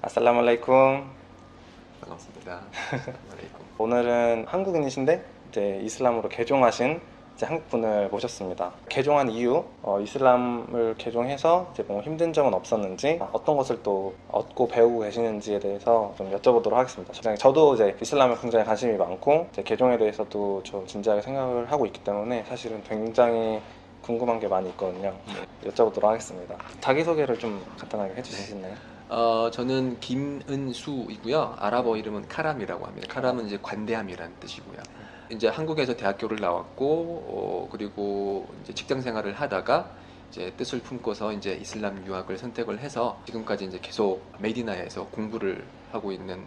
아살라말라이쿰. 반갑습니다. 알레이쿰. 오늘은 한국인이신데 이제 이슬람으로 개종하신 이제 한국분을 모셨습니다. 개종한 이유, 이슬람을 개종해서 이제 뭐 힘든 점은 없었는지, 어떤 것을 또 얻고 배우고 계시는지에 대해서 좀 여쭤보도록 하겠습니다. 저도 이제 이슬람에 굉장히 관심이 많고 이제 개종에 대해서도 좀 진지하게 생각을 하고 있기 때문에 사실은 굉장히 궁금한 게 많이 있거든요. 여쭤보도록 하겠습니다. 자기소개를 좀 간단하게 해주실 수 있나요? 저는 김은수이고요. 아랍어 이름은 카람이라고 합니다. 카람은 이제 관대함이라는 뜻이고요. 이제 한국에서 대학교를 나왔고, 그리고 이제 직장 생활을 하다가 이제 뜻을 품고서 이제 이슬람 유학을 선택을 해서 지금까지 이제 계속 메디나에서 공부를 하고 있는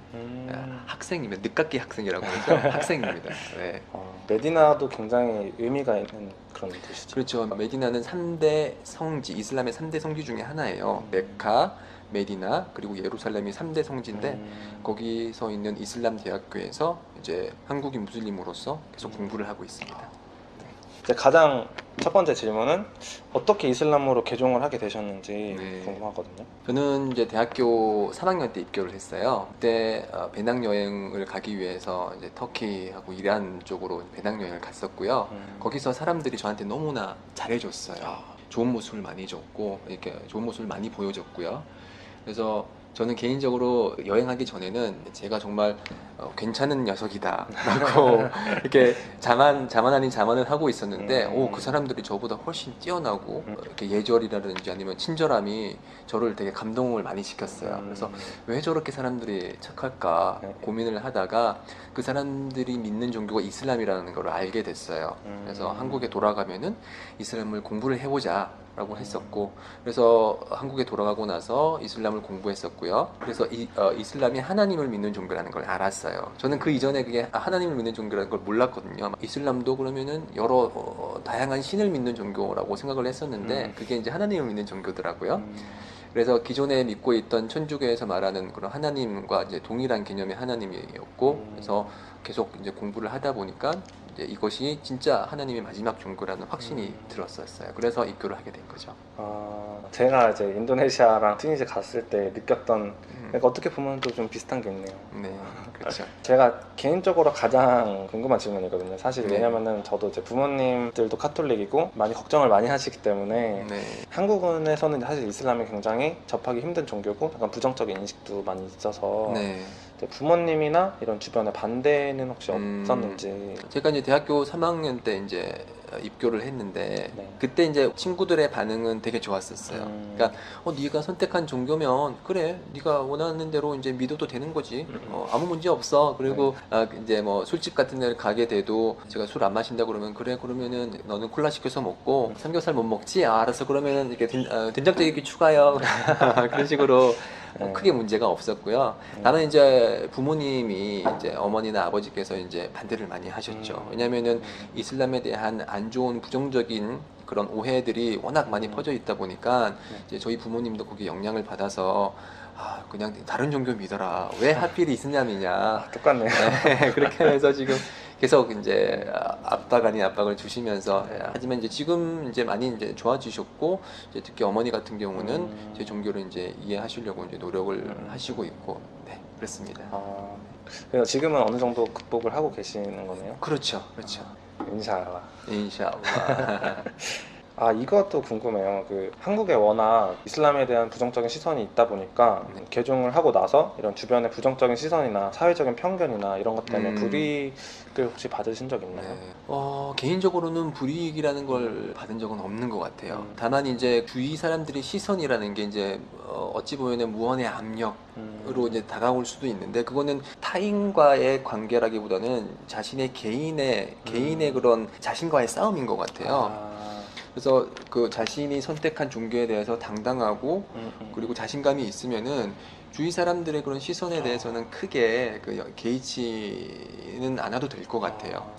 학생이면 늦깎이 학생이라고 하죠. 학생입니다. 네. 메디나도 굉장히 의미가 있는 그런 도시죠. 그렇죠. 메디나는 3대 성지, 이슬람의 3대 성지 중에 하나예요. 메카, 메디나, 그리고 예루살렘이 3대 성지인데 거기서 있는 이슬람 대학교에서 이제 한국인 무슬림으로서 계속 공부를 하고 있습니다. 이제 가장 첫 번째 질문은 어떻게 이슬람으로 개종을 하게 되셨는지 네. 궁금하거든요. 저는 이제 대학교 3학년 때 입교를 했어요. 그때 배낭여행을 가기 위해서 이제 터키하고 이란 쪽으로 배낭여행을 갔었고요. 거기서 사람들이 저한테 너무나 잘해줬어요. 좋은 모습을 많이 줬고 이렇게 좋은 모습을 많이 보여줬고요. 그래서 저는 개인적으로 여행하기 전에는 제가 정말 괜찮은 녀석이다 라고 이렇게 자만 아닌 자만을 하고 있었는데 그 사람들이 저보다 훨씬 뛰어나고 이렇게 예절이라든지 아니면 친절함이 저를 되게 감동을 많이 시켰어요. 그래서 왜 저렇게 사람들이 착할까 고민을 하다가 그 사람들이 믿는 종교가 이슬람이라는 걸 알게 됐어요. 그래서 한국에 돌아가면은 이슬람을 공부를 해보자 라고 했었고, 그래서 한국에 돌아가고 나서 이슬람을 공부했었고요. 그래서 이슬람이 하나님을 믿는 종교라는 걸 알았어요. 저는 그 이전에 그게 하나님을 믿는 종교라는 걸 몰랐거든요. 이슬람도 그러면은 여러 다양한 신을 믿는 종교라고 생각을 했었는데 그게 이제 하나님을 믿는 종교더라고요. 그래서 기존에 믿고 있던 천주교에서 말하는 그런 하나님과 이제 동일한 개념의 하나님이었고, 그래서 계속 이제 공부를 하다 보니까 이제 이것이 진짜 하나님의 마지막 종교라는 확신이 들었었어요. 그래서 입교를 하게 된 거죠. 제가 이제 인도네시아랑 튀니지 갔을 때 느꼈던 그러니까 어떻게 보면 또 좀 비슷한 게 있네요. 네, 그렇죠. 제가 개인적으로 가장 궁금한 질문이거든요. 사실 네. 왜냐면은 저도 이제 부모님들도 카톨릭이고 많이 걱정을 많이 하시기 때문에 네. 한국에서는 사실 이슬람이 굉장히 접하기 힘든 종교고 약간 부정적인 인식도 많이 있어서 네. 부모님이나 이런 주변에 반대는 혹시 없었는지. 제가 이제 대학교 3학년 때 이제 입교를 했는데 네. 그때 이제 친구들의 반응은 되게 좋았었어요. 그러니까 네가 선택한 종교면 그래, 네가 원하는 대로 이제 믿어도 되는 거지. 아무 문제 없어. 그리고 이제 뭐 술집 같은 데를 가게 돼도 제가 술 안 마신다 그러면 그래, 그러면은 너는 콜라 시켜서 먹고 삼겹살 못 먹지? 알았어. 그러면은 이렇게 된장찌개 추가요. 그런 식으로 크게 문제가 없었고요. 다만 이제 부모님이 이제 어머니나 아버지께서 이제 반대를 많이 하셨죠. 왜냐면은 이슬람에 대한 안 좋은 부정적인 그런 오해들이 워낙 많이 퍼져 있다 보니까 이제 저희 부모님도 거기에 영향을 받아서 그냥 다른 종교 믿어라. 왜 하필 이슬람이냐. 똑같네요. 네, 그렇게 해서 지금 계속 이제 압박 아닌 압박을 주시면서 하지만 이제 지금 이제 많이 이제 좋아지셨고 이제 특히 어머니 같은 경우는 제 종교를 이제 이해하시려고 이제 노력을 하시고 있고 네, 그렇습니다. 그래서 지금은 어느 정도 극복을 하고 계시는 거네요. 그렇죠, 그렇죠. 인샤알라. 인샤알라. 이것도 궁금해요. 한국에 워낙 이슬람에 대한 부정적인 시선이 있다 보니까 개종을 하고 나서 이런 주변의 부정적인 시선이나 사회적인 편견이나 이런 것 때문에 불이익을 혹시 받으신 적 있나요? 네. 개인적으로는 불이익이라는 걸 받은 적은 없는 것 같아요. 다만 이제 주위 사람들의 시선이라는 게 이제 어찌 보면은 무언의 압력으로 이제 다가올 수도 있는데 그거는 타인과의 관계라기보다는 자신의 개인의 그런 자신과의 싸움인 것 같아요. 그래서 그 자신이 선택한 종교에 대해서 당당하고 그리고 자신감이 있으면은 주위 사람들의 그런 시선에 대해서는 크게 개의치는 않아도 될 것 같아요.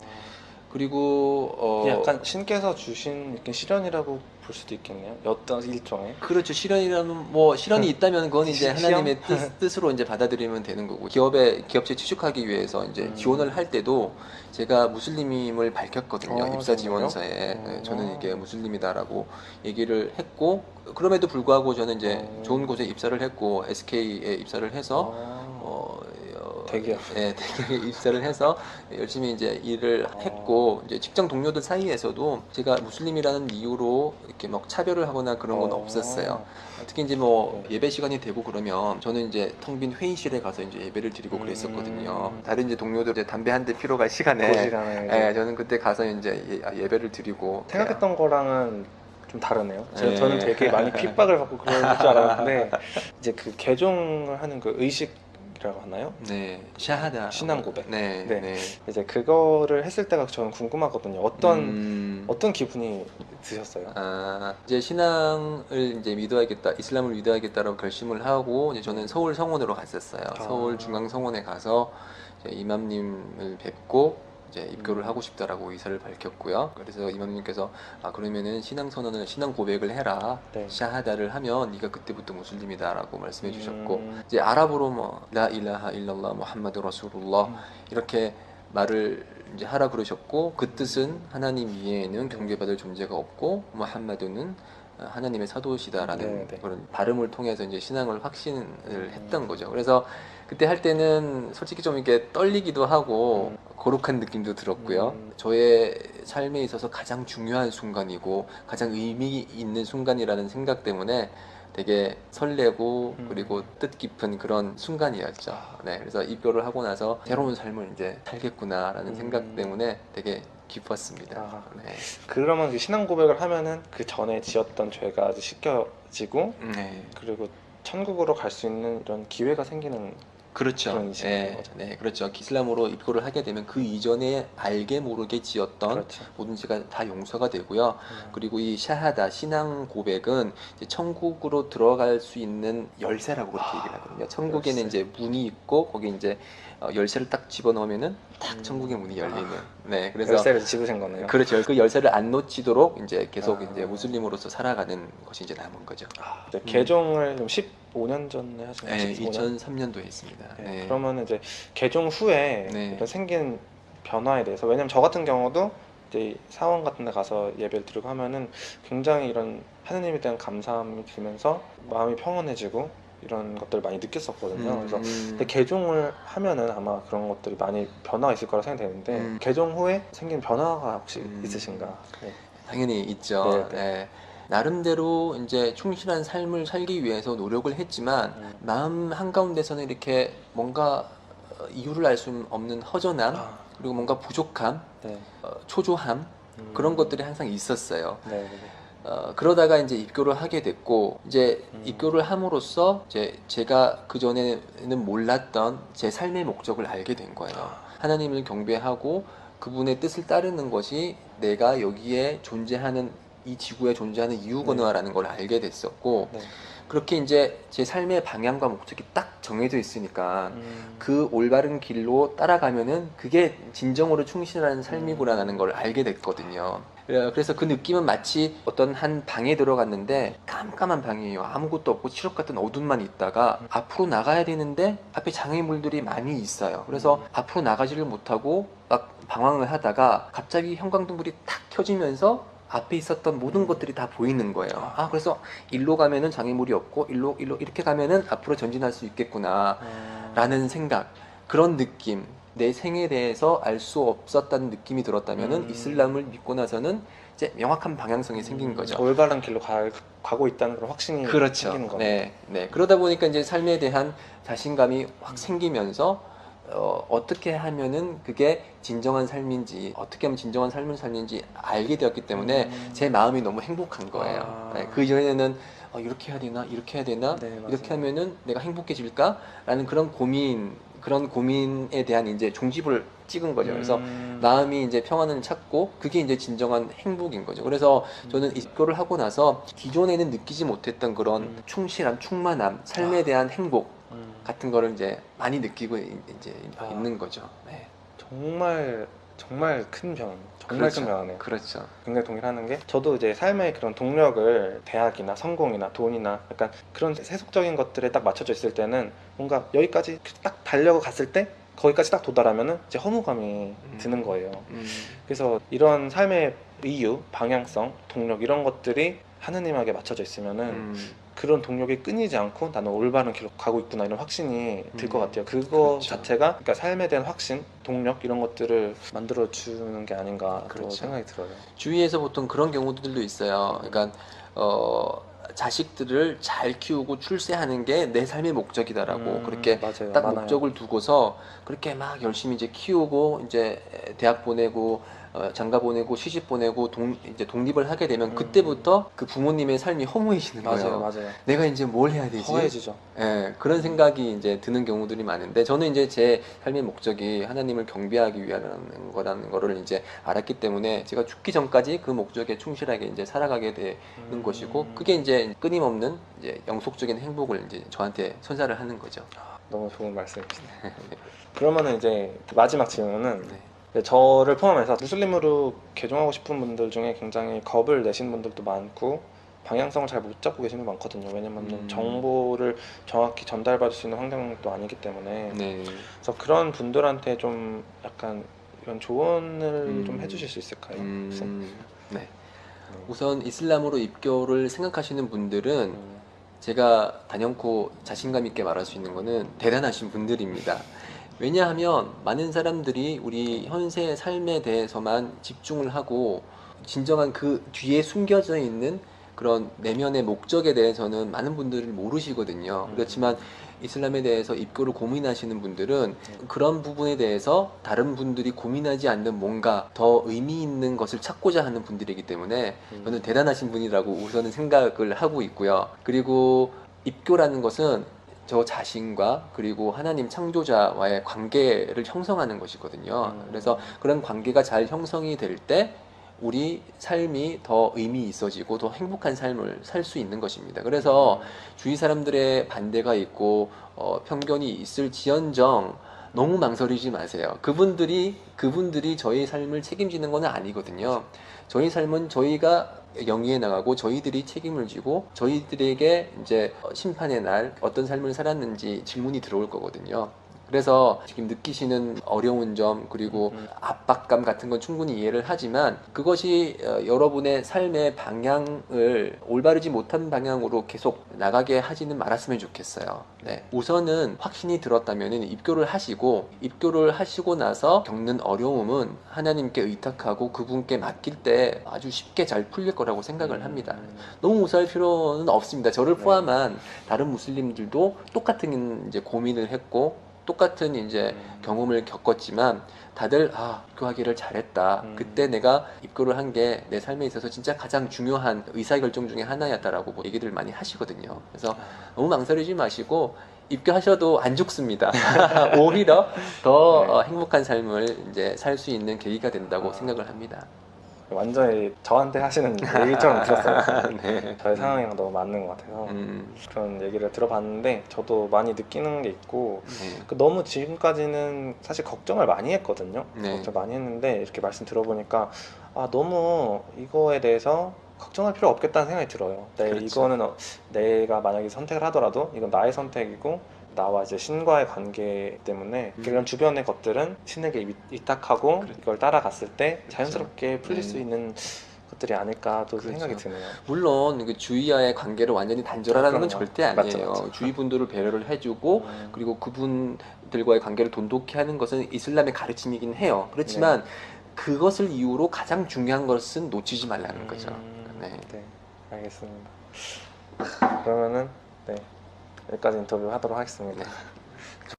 그리고 약간 신께서 주신 이렇게 시련이라고 볼 수도 있겠네요. 어떤 일종의. 그렇죠. 실현이라면 뭐 실현이 있다면 그건 이제 시험? 하나님의 뜻으로 이제 받아들이면 되는 거고 기업체 취직하기 위해서 이제 지원을 할 때도 제가 무슬림임을 밝혔거든요. 입사 정말요? 지원서에 저는 이게 무슬림이다라고 얘기를 했고 그럼에도 불구하고 저는 이제 좋은 곳에 입사를 했고 SK에 입사를 해서 대기업. 예, 대기업에 입사를 해서 열심히 이제 일을 했고 이제 직장 동료들 사이에서도 제가 무슬림이라는 이유로 이렇게 막 차별을 하거나 그런 건 없었어요. 특히 이제 뭐 예배 시간이 되고 그러면 저는 이제 텅 빈 회의실에 가서 이제 예배를 드리고 그랬었거든요. 다른 이제 동료들 이제 담배 한 대 피러 갈 시간에 그 시간에 예, 저는 그때 가서 이제 예배를 드리고 생각했던 거랑은 좀 다르네요. 네. 저는 되게 많이 핍박을 받고 그럴 줄 알았는데 이제 그 개종을 하는 그 의식이라고 하나요? 네, 샤하다 신앙 고백. 네, 네. 네. 이제 그거를 했을 때가 저는 궁금하거든요. 어떤 기분이 드셨어요? 이제 신앙을 이제 믿어야겠다, 이슬람을 믿어야겠다라고 결심을 하고 이제 저는 서울 성원으로 갔었어요. 서울 중앙 성원에 가서 이제 이맘님을 뵙고 이제 입교를 하고 싶다라고 의사를 밝혔고요. 그래서 이맘님께서 그러면은 신앙 선언을 신앙 고백을 해라. 네. 샤하다를 하면 네가 그때부터 무슬림이다라고 말씀해 주셨고 이제 아랍어로 뭐 라 일라하 일랄라 무함마드 라술ullah 이렇게 말을 이제 하라 그러셨고 그 뜻은 하나님 이외에는 경배받을 존재가 없고 무함마드는 하나님의 사도시다라는 네. 그런 발음을 통해서 이제 신앙을 확신을 했던 거죠. 그래서 그때 할 때는 솔직히 좀 이렇게 떨리기도 하고 거룩한 느낌도 들었고요. 저의 삶에 있어서 가장 중요한 순간이고 가장 의미 있는 순간이라는 생각 때문에 되게 설레고 그리고 뜻깊은 그런 순간이었죠. 네, 그래서 입교를 하고 나서 새로운 삶을 이제 살겠구나라는 생각 때문에 되게 기뻤습니다. 네. 그러면 그 신앙 고백을 하면은 그 전에 지었던 죄가 아주 씻겨지고 네. 그리고 천국으로 갈 수 있는 이런 기회가 생기는 그렇죠. 그런 인식인 네, 거죠. 네, 그렇죠. 이슬람으로 입교를 하게 되면 그 이전에 알게 모르게 지었던 그렇죠. 모든 죄가 다 용서가 되고요. 그리고 이 샤하다 신앙 고백은 이제 천국으로 들어갈 수 있는 열쇠라고 그렇게 얘기를 하거든요. 천국에는 열쇠. 이제 문이 있고 거기 이제 열쇠를 딱 집어넣으면은 딱 천국의 문이 열리는. 네, 그래서 열쇠를 집으신 거네요. 그렇죠. 그 열쇠를 안 놓치도록 이제 계속 이제 무슬림으로서 살아가는 것이 이제 남은 거죠. 이제 개종을 좀 15년 전에 하신 거죠? 네, 15년? 2003년도에 했습니다. 네. 네. 그러면 이제 개종 후에 네. 이런 생긴 변화에 대해서 왜냐면 저 같은 경우도 이제 사원 같은 데 가서 예배를 드리고 하면은 굉장히 이런 하느님에 대한 감사함이 들면서 마음이 평온해지고 이런 것들을 많이 느꼈었거든요. 그래서 근데 개종을 하면은 아마 그런 것들이 많이 변화가 있을 거라 생각이 되는데 개종 후에 생긴 변화가 혹시 있으신가? 네. 당연히 있죠. 네, 네. 네. 나름대로 이제 충실한 삶을 살기 위해서 노력을 했지만 마음 한가운데서는 이렇게 뭔가 이유를 알 수 없는 허전함 그리고 뭔가 부족함, 네. 초조함 그런 것들이 항상 있었어요. 네, 네. 그러다가 이제 입교를 하게 됐고 이제 입교를 함으로써 이제 제가 그 전에는 몰랐던 제 삶의 목적을 알게 된 거예요. 하나님을 경배하고 그분의 뜻을 따르는 것이 내가 여기에 존재하는 이 지구에 존재하는 이유구나라는 걸 알게 됐었고 네. 그렇게 이제 제 삶의 방향과 목적이 딱 정해져 있으니까 그 올바른 길로 따라가면은 그게 진정으로 충실한 삶이구나라는 걸 알게 됐거든요. 그래서 그 느낌은 마치 어떤 한 방에 들어갔는데 깜깜한 방이에요. 아무것도 없고 칠흑 같은 어둠만 있다가 앞으로 나가야 되는데 앞에 장애물들이 많이 있어요. 그래서 앞으로 나가지를 못하고 막 방황을 하다가 갑자기 형광등불이 탁 켜지면서 앞에 있었던 모든 것들이 다 보이는 거예요. 그래서 일로 가면은 장애물이 없고 일로 이렇게 가면은 앞으로 전진할 수 있겠구나 라는 생각, 그런 느낌, 내 생에 대해서 알 수 없었다는 느낌이 들었다면은 이슬람을 믿고 나서는 이제 명확한 방향성이 생긴 거죠. 올바른 길로 가고 있다는 그런 확신이 그렇죠. 생기는 거네요. 네, 네. 그러다 보니까 이제 삶에 대한 자신감이 확 생기면서 어떻게 하면은 그게 진정한 삶인지 어떻게 하면 진정한 삶을 살는지 알게 되었기 때문에 제 마음이 너무 행복한 거예요. 네, 그 전에는 이렇게 해야 되나 이렇게 해야 되나 네, 맞아요. 이렇게 하면은 내가 행복해질까라는 그런 고민에 대한 이제 종집을 찍은 거죠. 그래서 마음이 이제 평안을 찾고 그게 이제 진정한 행복인 거죠. 그래서 저는 입교를 하고 나서 기존에는 느끼지 못했던 그런 충실함, 충만함, 삶에 대한 행복 같은 거를 이제 많이 느끼고 이제 있는 거죠. 네. 정말 정말 큰 변, 정말 그렇죠. 큰 변화네요. 그렇죠. 굉장히 동일하는 게 저도 이제 삶의 그런 동력을 대학이나 성공이나 돈이나 약간 그런 세속적인 것들에 딱 맞춰져 있을 때는 뭔가 여기까지 딱 달려고 갔을 때 거기까지 딱 도달하면은 이제 허무감이 드는 거예요. 그래서 이런 삶의 이유, 방향성, 동력 이런 것들이 하느님에게 맞춰져 있으면은 그런 동력이 끊이지 않고 나는 올바른 길로 가고 있구나 이런 확신이 들 것 같아요. 그거 그렇죠. 자체가 그러니까 삶에 대한 확신, 동력 이런 것들을 만들어 주는 게 아닌가 또 그렇죠. 생각이 들어요. 주위에서 보통 그런 경우들도 있어요. 그러니까 자식들을 잘 키우고 출세하는 게 내 삶의 목적이다라고 그렇게 맞아요. 딱 많아요. 목적을 두고서 그렇게 막 열심히 이제 키우고 이제 대학 보내고 장가 보내고 시집 보내고 이제 독립을 하게 되면 그때부터 그 부모님의 삶이 허무해지는 거예요. 맞아요. 내가 이제 뭘 해야 되지? 허해지죠. 예, 그런 생각이 이제 드는 경우들이 많은데 저는 이제 제 삶의 목적이 하나님을 경배하기 위한 거라는 거를 이제 알았기 때문에 제가 죽기 전까지 그 목적에 충실하게 이제 살아가게 되는 것이고 그게 이제 끊임없는 이제 영속적인 행복을 이제 저한테 선사를 하는 거죠. 너무 좋은 말씀이시네요. 그러면은 이제 마지막 질문은 네. 저를 포함해서 무슬림으로 개종하고 싶은 분들 중에 굉장히 겁을 내신 분들도 많고 방향성을 잘 못 잡고 계시는 분 많거든요. 왜냐면 정보를 정확히 전달받을 수 있는 환경도 아니기 때문에 네. 그래서 그런 분들한테 좀 약간 이런 조언을 좀 해주실 수 있을까요? 혹시? 네. 우선 이슬람으로 입교를 생각하시는 분들은 음, 제가 단연코 자신감 있게 말할 수 있는 거는 대단하신 분들입니다. 왜냐하면 많은 사람들이 우리 현세의 삶에 대해서만 집중을 하고 진정한 그 뒤에 숨겨져 있는 그런 내면의 목적에 대해서는 많은 분들이 모르시거든요. 그렇지만 이슬람에 대해서 입교를 고민하시는 분들은 그런 부분에 대해서 다른 분들이 고민하지 않는 뭔가 더 의미 있는 것을 찾고자 하는 분들이기 때문에 저는 대단하신 분이라고 우선은 생각을 하고 있고요. 그리고 입교라는 것은 저 자신과 그리고 하나님 창조자와의 관계를 형성하는 것이거든요. 그래서 그런 관계가 잘 형성이 될 때 우리 삶이 더 의미 있어지고 더 행복한 삶을 살 수 있는 것입니다. 그래서 주위 사람들의 반대가 있고 편견이 있을지언정 너무 망설이지 마세요. 그분들이 저희 삶을 책임지는 건 아니거든요. 저희 삶은 저희가 영위해 나가고 저희들이 책임을 지고 저희들에게 이제 심판의 날 어떤 삶을 살았는지 질문이 들어올 거거든요. 그래서 지금 느끼시는 어려운 점 그리고 압박감 같은 건 충분히 이해를 하지만 그것이 여러분의 삶의 방향을 올바르지 못한 방향으로 계속 나가게 하지는 말았으면 좋겠어요. 네. 우선은 확신이 들었다면 입교를 하시고 나서 겪는 어려움은 하나님께 의탁하고 그분께 맡길 때 아주 쉽게 잘 풀릴 거라고 생각을 합니다. 너무 무서워할 필요는 없습니다. 저를 포함한 다른 무슬림들도 똑같은 이제 고민을 했고 똑같은 이제 경험을 겪었지만 다들 입교하기를 잘했다. 그때 내가 입교를 한 게 내 삶에 있어서 진짜 가장 중요한 의사결정 중에 하나였다라고 얘기를 많이 하시거든요. 그래서 너무 망설이지 마시고 입교하셔도 안 죽습니다. 오히려 더 행복한 삶을 이제 살 수 있는 계기가 된다고 생각을 합니다. 완전히 저한테 하시는 얘기처럼 들었어요. 네. 저의 상황이랑 너무 맞는 것 같아서 그런 얘기를 들어봤는데 저도 많이 느끼는 게 있고 네. 너무 지금까지는 사실 걱정을 많이 했거든요. 네. 걱정 많이 했는데 이렇게 말씀 들어보니까 너무 이거에 대해서 걱정할 필요 없겠다는 생각이 들어요. 그렇죠. 이거는 내가 만약에 선택을 하더라도 이건 나의 선택이고 나와 이제 신과의 관계 때문에 이런 주변의 것들은 신에게 위탁하고 이걸 따라갔을 때 자연스럽게 풀릴 수 있는 것들이 아닐까 또 생각이 드네요. 물론 그 주위와의 관계를 완전히 단절하라는 건 그럼요. 절대 아니에요. 맞죠. 주위 분들을 배려를 해주고 그리고 그분들과의 관계를 돈독히 하는 것은 이슬람의 가르침이긴 해요. 그렇지만 그것을 이유로 가장 중요한 것은 놓치지 말라는 거죠. 네. 네, 알겠습니다. 그러면은 여기까지 인터뷰 하도록 하겠습니다.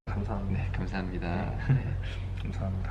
감사합니다. 감사합니다. 감사합니다.